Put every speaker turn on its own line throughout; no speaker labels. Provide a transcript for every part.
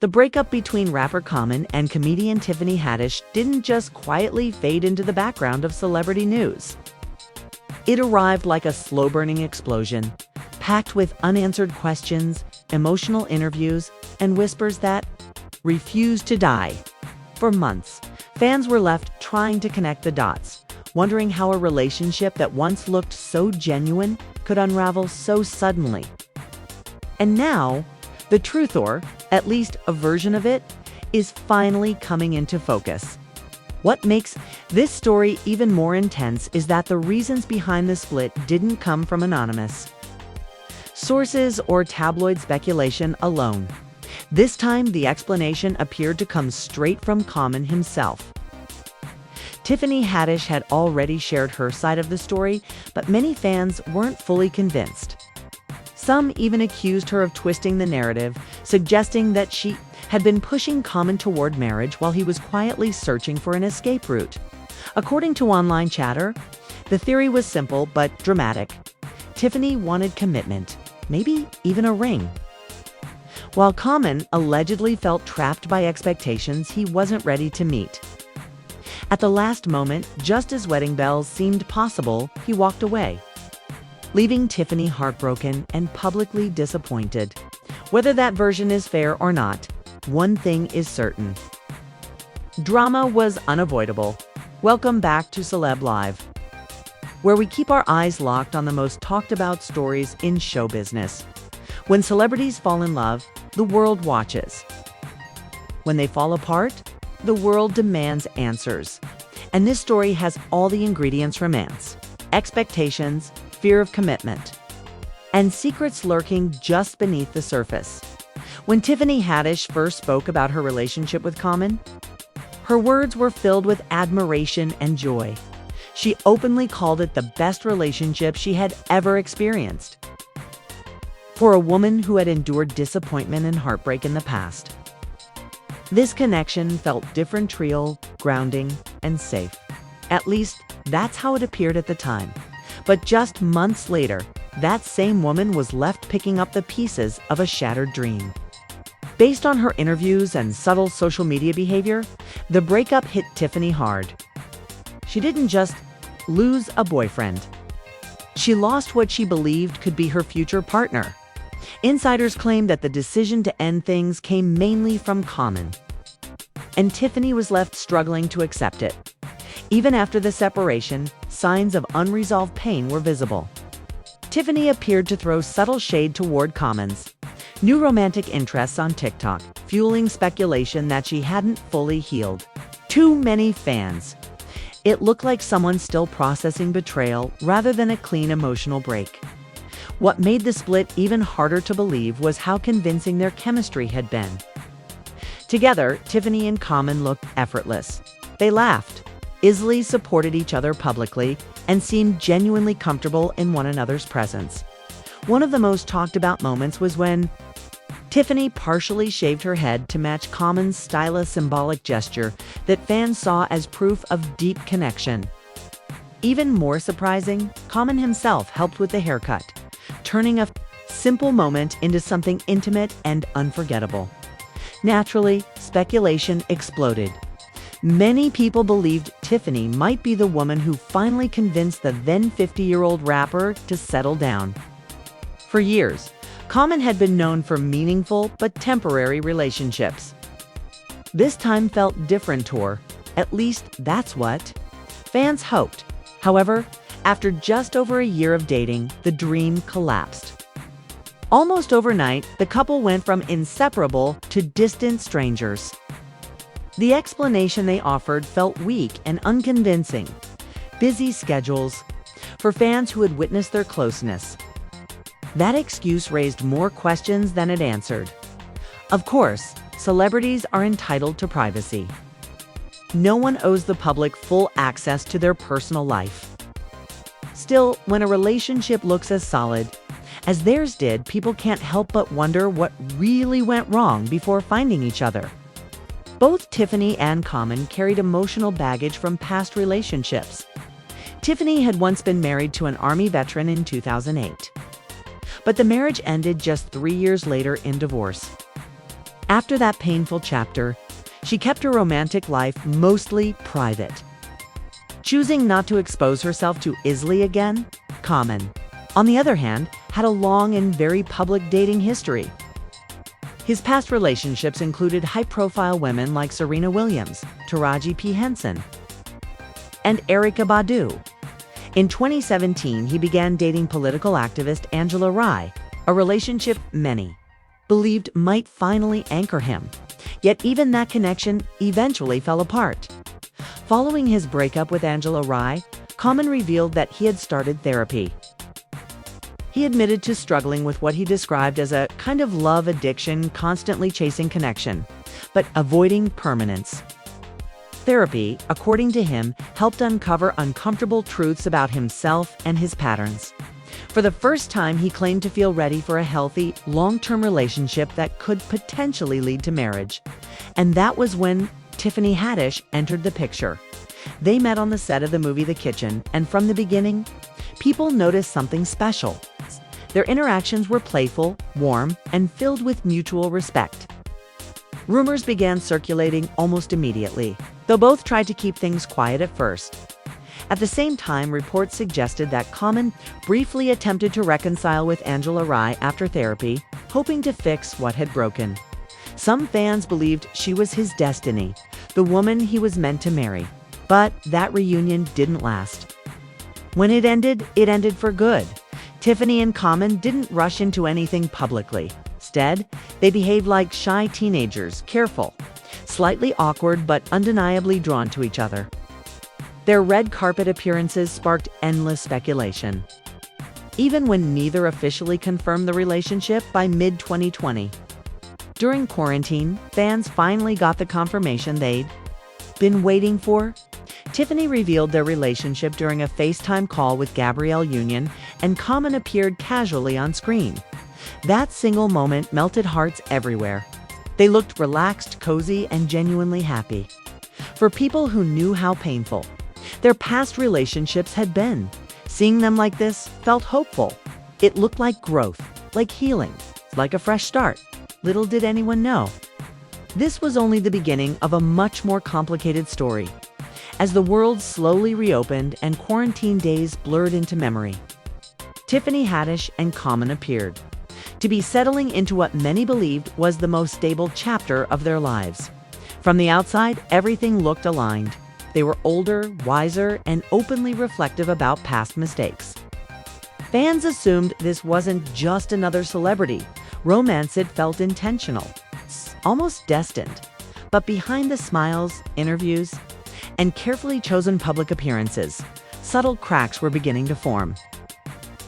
The breakup between rapper Common and comedian Tiffany Haddish didn't just quietly fade into the background of celebrity news. It arrived like a slow-burning explosion, packed with unanswered questions, emotional interviews, and whispers that refused to die. For months, fans were left trying to connect the dots, wondering how a relationship that once looked so genuine could unravel so suddenly. And now, the truth, or at least a version of it, is finally coming into focus. What makes this story even more intense is that the reasons behind the split didn't come from anonymous sources or tabloid speculation alone. This time, the explanation appeared to come straight from Common himself. Tiffany Haddish had already shared her side of the story, but many fans weren't fully convinced. Some even accused her of twisting the narrative, suggesting that she had been pushing Common toward marriage while he was quietly searching for an escape route. According to online chatter, the theory was simple but dramatic. Tiffany wanted commitment, maybe even a ring, while Common allegedly felt trapped by expectations he wasn't ready to meet. At the last moment, just as wedding bells seemed possible, he walked away, leaving Tiffany heartbroken and publicly disappointed. Whether that version is fair or not, one thing is certain: drama was unavoidable. Welcome back to Celeb Live, where we keep our eyes locked on the most talked about stories in show business. When celebrities fall in love, the world watches. When they fall apart, the world demands answers. And this story has all the ingredients: romance, expectations, fear of commitment, and secrets lurking just beneath the surface. When Tiffany Haddish first spoke about her relationship with Common, her words were filled with admiration and joy. She openly called it the best relationship she had ever experienced. For a woman who had endured disappointment and heartbreak in the past, this connection felt different, real, grounding, and safe. At least, that's how it appeared at the time. But just months later, that same woman was left picking up the pieces of a shattered dream. Based on her interviews and subtle social media behavior, the breakup hit Tiffany hard. She didn't just lose a boyfriend. She lost what she believed could be her future partner. Insiders claim that the decision to end things came mainly from Common, and Tiffany was left struggling to accept it. Even after the separation, signs of unresolved pain were visible. Tiffany appeared to throw subtle shade toward Common's new romantic interests on TikTok, fueling speculation that she hadn't fully healed. Too many fans. It looked like someone still processing betrayal rather than a clean emotional break. What made the split even harder to believe was how convincing their chemistry had been. Together, Tiffany and Common looked effortless. They laughed, easily supported each other publicly, and seemed genuinely comfortable in one another's presence. One of the most talked about moments was when Tiffany partially shaved her head to match Common's stylish symbolic gesture that fans saw as proof of deep connection. Even more surprising, Common himself helped with the haircut, turning a simple moment into something intimate and unforgettable. Naturally, speculation exploded. Many people believed Tiffany might be the woman who finally convinced the then 50-year-old rapper to settle down. For years, Common had been known for meaningful but temporary relationships. This time felt different to her. At least that's what fans hoped. However, after just over a year of dating, the dream collapsed. Almost overnight, the couple went from inseparable to distant strangers. The explanation they offered felt weak and unconvincing. Busy schedules for fans who had witnessed their closeness. That excuse raised more questions than it answered. Of course, celebrities are entitled to privacy. No one owes the public full access to their personal life. Still, when a relationship looks as solid as theirs did, people can't help but wonder what really went wrong before finding each other. Both Tiffany and Common carried emotional baggage from past relationships. Tiffany had once been married to an Army veteran in 2008. But the marriage ended just 3 years later in divorce. After that painful chapter, she kept her romantic life mostly private, choosing not to expose herself too easily again. Common, on the other hand, had a long and very public dating history. His past relationships included high-profile women like Serena Williams, Taraji P. Henson, and Erykah Badu. In 2017, he began dating political activist Angela Rye, a relationship many believed might finally anchor him. Yet even that connection eventually fell apart. Following his breakup with Angela Rye, Common revealed that he had started therapy. He admitted to struggling with what he described as a kind of love addiction, constantly chasing connection, but avoiding permanence. Therapy, according to him, helped uncover uncomfortable truths about himself and his patterns. For the first time, he claimed to feel ready for a healthy, long-term relationship that could potentially lead to marriage. And that was when Tiffany Haddish entered the picture. They met on the set of the movie The Kitchen, and from the beginning, people noticed something special. Their interactions were playful, warm, and filled with mutual respect. Rumors began circulating almost immediately, though both tried to keep things quiet at first. At the same time, reports suggested that Common briefly attempted to reconcile with Angela Rye after therapy, hoping to fix what had broken. Some fans believed she was his destiny, the woman he was meant to marry. But that reunion didn't last. When it ended for good. Tiffany and Common didn't rush into anything publicly. Instead, they behaved like shy teenagers, careful, slightly awkward but undeniably drawn to each other. Their red carpet appearances sparked endless speculation, even when neither officially confirmed the relationship by mid-2020. During quarantine, fans finally got the confirmation they'd been waiting for. Tiffany revealed their relationship during a FaceTime call with Gabrielle Union, and Common appeared casually on screen. That single moment melted hearts everywhere. They looked relaxed, cozy, and genuinely happy. For people who knew how painful their past relationships had been, seeing them like this felt hopeful. It looked like growth, like healing, like a fresh start. Little did anyone know, this was only the beginning of a much more complicated story. As the world slowly reopened and quarantine days blurred into memory, Tiffany Haddish and Common appeared to be settling into what many believed was the most stable chapter of their lives. From the outside, everything looked aligned. They were older, wiser, and openly reflective about past mistakes. Fans assumed this wasn't just another celebrity romance. It felt intentional, almost destined. But behind the smiles, interviews, and carefully chosen public appearances, subtle cracks were beginning to form.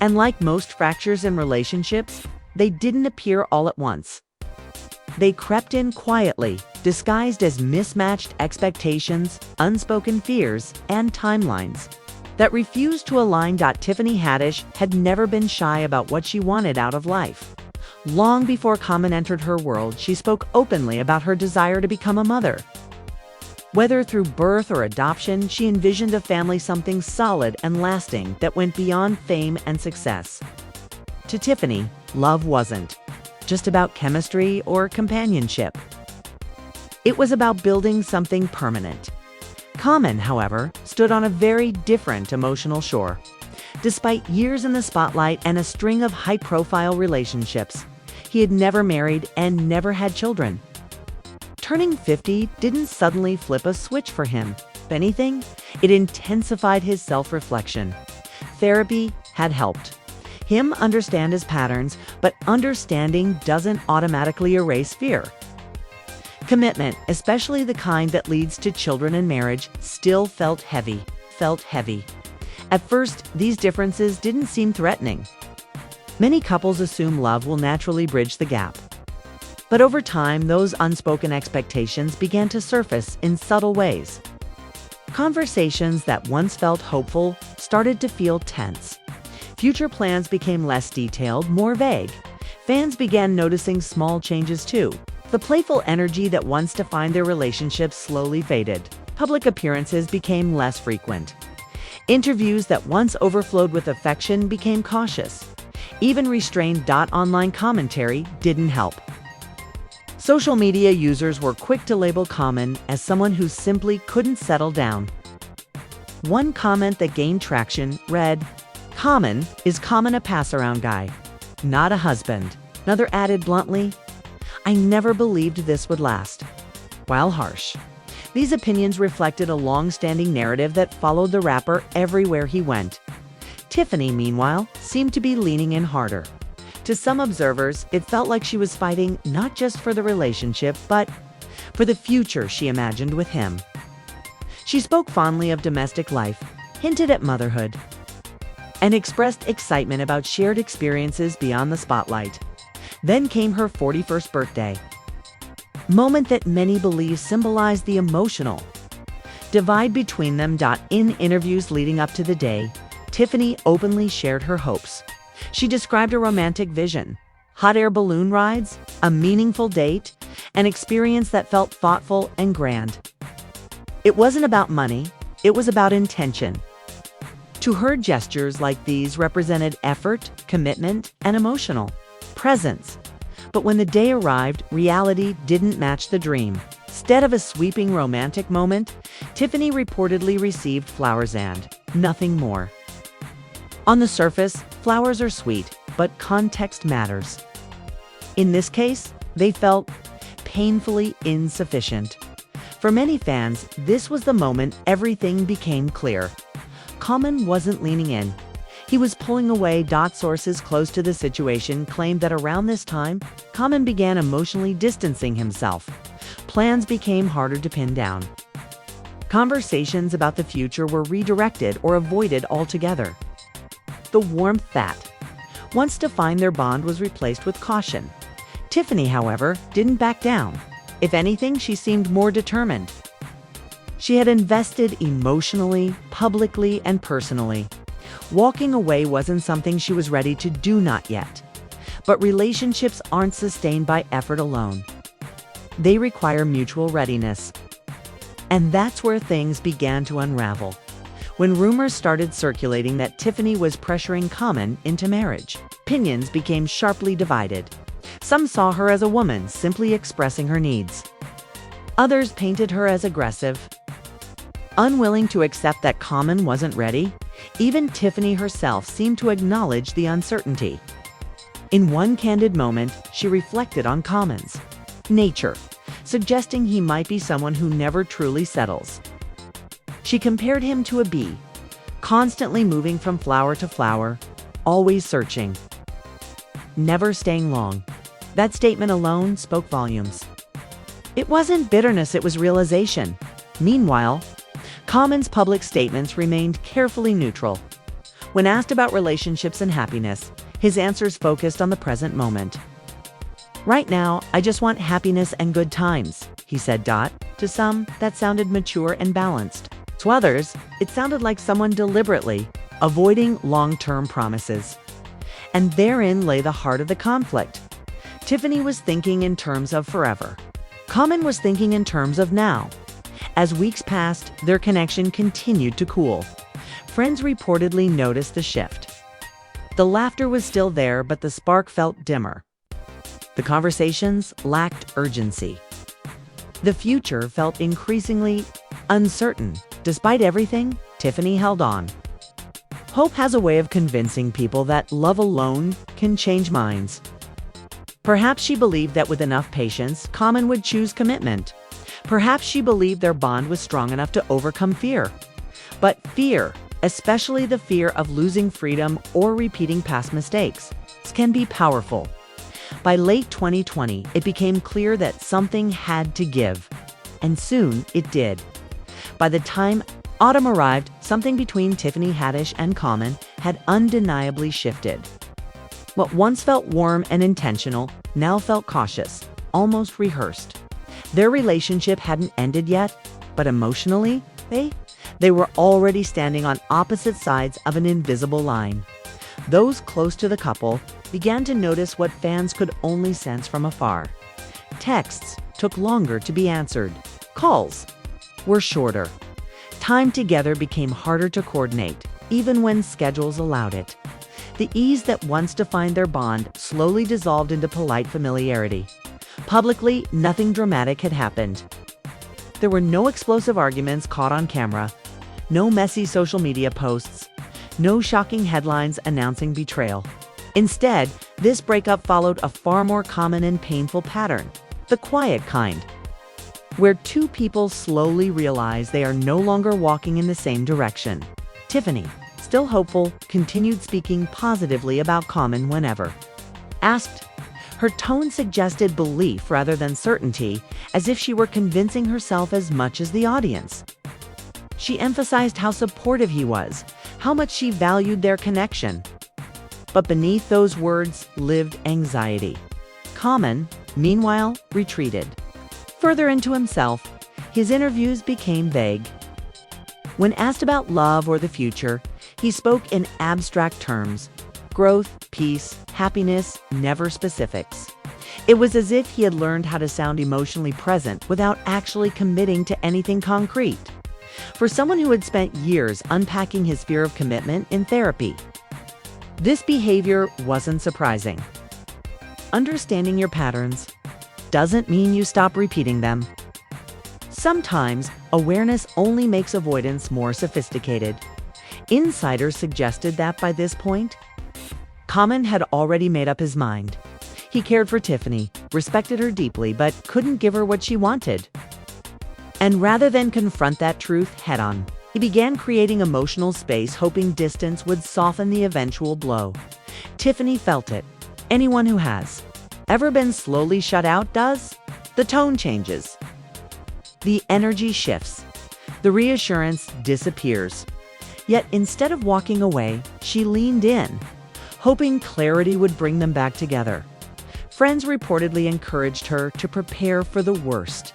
And like most fractures in relationships, they didn't appear all at once. They crept in quietly, disguised as mismatched expectations, unspoken fears, and timelines that refused to align. Tiffany Haddish had never been shy about what she wanted out of life. Long before Common entered her world, she spoke openly about her desire to become a mother. Whether through birth or adoption, she envisioned a family, something solid and lasting that went beyond fame and success. To Tiffany, love wasn't just about chemistry or companionship. It was about building something permanent. Common, however, stood on a very different emotional shore. Despite years in the spotlight and a string of high-profile relationships, he had never married and never had children. Turning 50 didn't suddenly flip a switch for him. If anything, it intensified his self-reflection. Therapy had helped him understand his patterns, but understanding doesn't automatically erase fear. Commitment, especially the kind that leads to children and marriage, still felt heavy. At first, these differences didn't seem threatening. Many couples assume love will naturally bridge the gap. But over time, those unspoken expectations began to surface in subtle ways. Conversations that once felt hopeful started to feel tense. Future plans became less detailed, more vague. Fans began noticing small changes too. The playful energy that once defined their relationships slowly faded. Public appearances became less frequent. Interviews that once overflowed with affection became cautious. Even restrained online commentary didn't help. Social media users were quick to label Common as someone who simply couldn't settle down. One comment that gained traction read, "Common is Common a pass-around guy, not a husband." Another added bluntly, "I never believed this would last." While harsh, these opinions reflected a long-standing narrative that followed the rapper everywhere he went. Tiffany, meanwhile, seemed to be leaning in harder. To some observers, it felt like she was fighting not just for the relationship, but for the future she imagined with him. She spoke fondly of domestic life, hinted at motherhood, and expressed excitement about shared experiences beyond the spotlight. Then came her 41st birthday, moment that many believe symbolized the emotional divide between them. In interviews leading up to the day, Tiffany openly shared her hopes. She described a romantic vision, hot air balloon rides, a meaningful date, an experience that felt thoughtful and grand. It wasn't about money, it was about intention. To her, gestures like these represented effort, commitment, and emotional presence. But when the day arrived, reality didn't match the dream. Instead of a sweeping romantic moment, Tiffany reportedly received flowers and nothing more. On the surface, flowers are sweet, but context matters. In this case, they felt painfully insufficient. For many fans, this was the moment everything became clear. Common wasn't leaning in. He was pulling away. Sources close to the situation claimed that around this time, Common began emotionally distancing himself. Plans became harder to pin down. Conversations about the future were redirected or avoided altogether. The warmth that once defined their bond was replaced with caution. Tiffany, however, didn't back down. If anything, she seemed more determined. She had invested emotionally, publicly, and personally. Walking away wasn't something she was ready to do, not yet. But relationships aren't sustained by effort alone. They require mutual readiness. And that's where things began to unravel. When rumors started circulating that Tiffany was pressuring Common into marriage, opinions became sharply divided. Some saw her as a woman simply expressing her needs. Others painted her as aggressive, unwilling to accept that Common wasn't ready. Even Tiffany herself seemed to acknowledge the uncertainty. In one candid moment, she reflected on Common's nature, suggesting he might be someone who never truly settles. She compared him to a bee, constantly moving from flower to flower, always searching, never staying long. That statement alone spoke volumes. It wasn't bitterness, it was realization. Meanwhile, Common's public statements remained carefully neutral. When asked about relationships and happiness, his answers focused on the present moment. "Right now, I just want happiness and good times," he said. To some, that sounded mature and balanced. To others, it sounded like someone deliberately avoiding long-term promises. And therein lay the heart of the conflict. Tiffany was thinking in terms of forever. Common was thinking in terms of now. As weeks passed, their connection continued to cool. Friends reportedly noticed the shift. The laughter was still there, but the spark felt dimmer. The conversations lacked urgency. The future felt increasingly uncertain. Despite everything, Tiffany held on. Hope has a way of convincing people that love alone can change minds. Perhaps she believed that with enough patience, Common would choose commitment. Perhaps she believed their bond was strong enough to overcome fear. But fear, especially the fear of losing freedom or repeating past mistakes, can be powerful. By late 2020, it became clear that something had to give. And soon it did. By the time autumn arrived, something between Tiffany Haddish and Common had undeniably shifted. What once felt warm and intentional now felt cautious, almost rehearsed. Their relationship hadn't ended yet, but emotionally, they were already standing on opposite sides of an invisible line. Those close to the couple began to notice what fans could only sense from afar. Texts took longer to be answered. Calls were shorter. Time together became harder to coordinate, even when schedules allowed it. The ease that once defined their bond slowly dissolved into polite familiarity. Publicly, nothing dramatic had happened. There were no explosive arguments caught on camera, no messy social media posts, no shocking headlines announcing betrayal. Instead, this breakup followed a far more common and painful pattern, the quiet kind, where two people slowly realize they are no longer walking in the same direction. Tiffany, still hopeful, continued speaking positively about Common whenever asked. Her tone suggested belief rather than certainty, as if she were convincing herself as much as the audience. She emphasized how supportive he was, how much she valued their connection. But beneath those words lived anxiety. Common, meanwhile, retreated. Further into himself, his interviews became vague. When asked about love or the future, he spoke in abstract terms: growth, peace, happiness, never specifics. It was as if he had learned how to sound emotionally present without actually committing to anything concrete. For someone who had spent years unpacking his fear of commitment in therapy, this behavior wasn't surprising. Understanding your patterns doesn't mean you stop repeating them. Sometimes, awareness only makes avoidance more sophisticated. Insiders suggested that by this point, Common had already made up his mind. He cared for Tiffany, respected her deeply, but couldn't give her what she wanted. And rather than confront that truth head-on, he began creating emotional space, hoping distance would soften the eventual blow. Tiffany felt it. Anyone who has ever been slowly shut out does. The tone changes. The energy shifts. The reassurance disappears. Yet instead of walking away, she leaned in, hoping clarity would bring them back together. Friends reportedly encouraged her to prepare for the worst.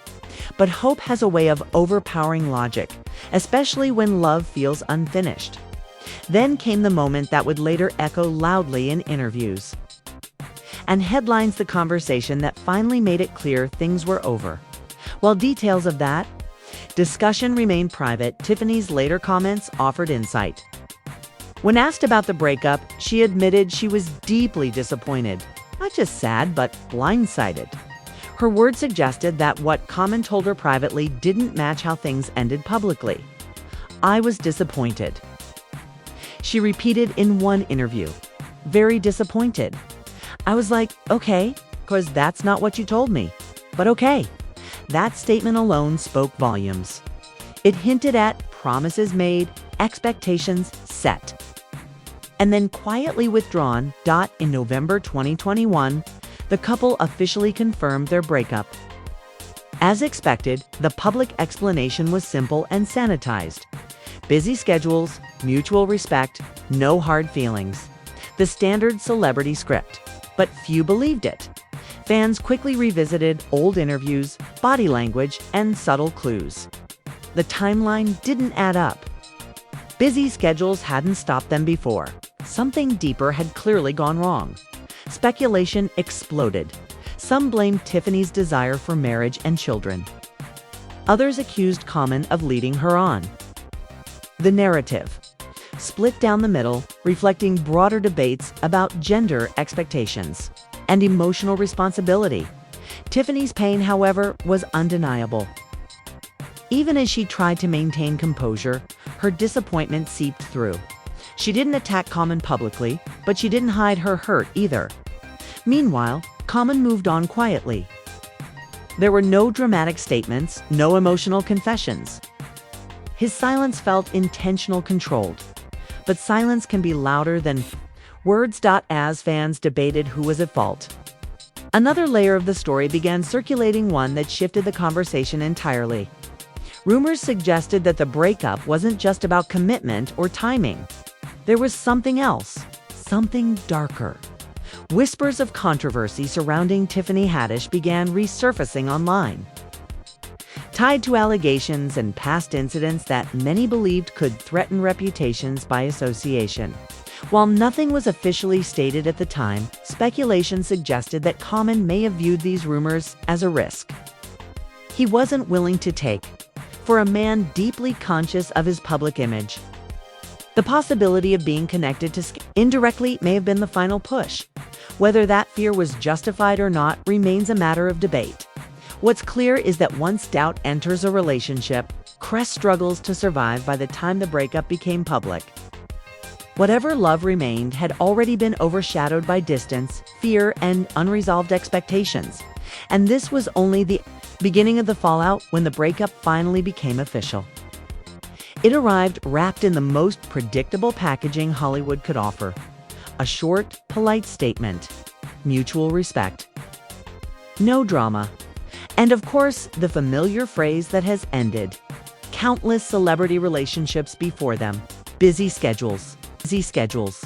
But hope has a way of overpowering logic, especially when love feels unfinished. Then came the moment that would later echo loudly in interviews and headlines the conversation that finally made it clear things were over. While details of that discussion remained private, Tiffany's later comments offered insight. When asked about the breakup, she admitted she was deeply disappointed, not just sad, but blindsided. Her words suggested that what Common told her privately didn't match how things ended publicly. "I was disappointed." She repeated in one interview, "Very disappointed. I was like, okay, because that's not what you told me. But okay." That statement alone spoke volumes. It hinted at promises made, expectations set, and then quietly withdrawn. In November 2021, the couple officially confirmed their breakup. As expected, the public explanation was simple and sanitized. Busy schedules, mutual respect, no hard feelings. The standard celebrity script. But few believed it. Fans quickly revisited old interviews, body language, and subtle clues. The timeline didn't add up. Busy schedules hadn't stopped them before. Something deeper had clearly gone wrong. Speculation exploded. Some blamed Tiffany's desire for marriage and children. Others accused Common of leading her on. The narrative split down the middle, reflecting broader debates about gender expectations and emotional responsibility. Tiffany's pain, however, was undeniable. Even as she tried to maintain composure, her disappointment seeped through. She didn't attack Common publicly, but she didn't hide her hurt either. Meanwhile, Common moved on quietly. There were no dramatic statements, no emotional confessions. His silence felt intentional, controlled. But silence can be louder than words. As fans debated who was at fault, another layer of the story began circulating, one that shifted the conversation entirely. Rumors suggested that the breakup wasn't just about commitment or timing. There was something else, something darker. Whispers of controversy surrounding Tiffany Haddish began resurfacing online, tied to allegations and past incidents that many believed could threaten reputations by association. While nothing was officially stated at the time, speculation suggested that Common may have viewed these rumors as a risk he wasn't willing to take. For a man deeply conscious of his public image, the possibility of being connected to indirectly may have been the final push. Whether that fear was justified or not remains a matter of debate. What's clear is that once doubt enters a relationship, Crest struggles to survive by the time the breakup became public. Whatever love remained had already been overshadowed by distance, fear, and unresolved expectations. And this was only the beginning of the fallout when the breakup finally became official. It arrived wrapped in the most predictable packaging Hollywood could offer. A short, polite statement. Mutual respect. No drama. And of course, the familiar phrase that has ended countless celebrity relationships before them. Busy schedules. Busy schedules.